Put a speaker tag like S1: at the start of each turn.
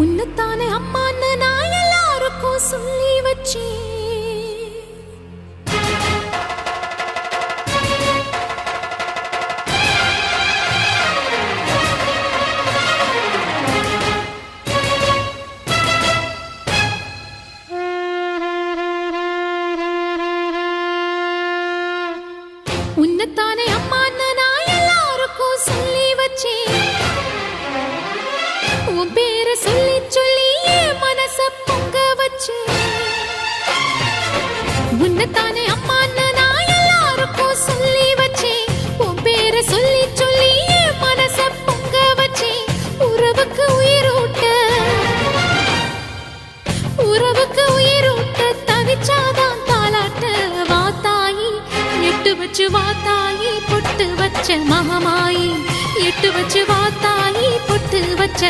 S1: உன்னத்தானே அம்மான்னு நான் எல்லாருக்கும் சொல்லி வச்சேன். உன்னத்தானே அம்மான்னு நான் எல்லாருக்கும் சொல்லி வச்சேன். உன் பேரை சொல்லி சொல்லி என் மனச பொங்க வச்சேன். உன்னத்தானே அம்மான்னு நான் எல்லாருக்கும் சொல்லி வச்சேன். உன் பேரை சொல்லி சொல்லி என் மனச பொங்க வச்சேன். உறவுக்கு உயிரூட்ட தவிச்சாதான் தாலாட்ட வாத்தாயி எட்டு வச்சு வாத்தாயி பொட்டு வச்ச மகமாயி எட்டு வச்சு வாத்தாயி பொட்டு வச்ச